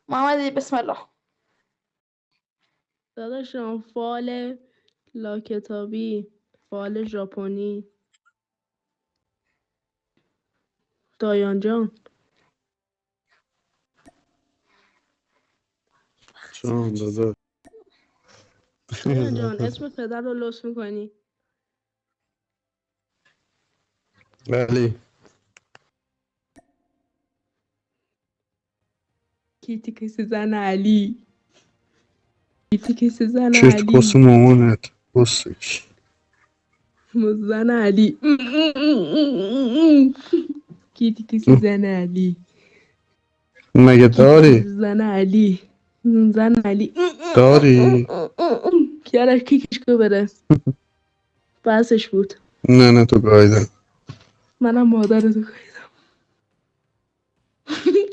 محمدی بسم الله. داداشم فال لاکتابی، فال ژاپنی، دایان جان. جان دادا. دایان جان اسم پدر رو لطف میکنی؟ بله. کیتی کسی زن علی، کیتی کسی زن چرت کس علی، مامانت بسش. زن علی، کیتی کسی زن علی، مگه کیتی داری؟ کسی زن علی، زن علی. داری؟ کیارش کیکش کو بره. بحثش بود. نه تو گایدم. منم مادر تو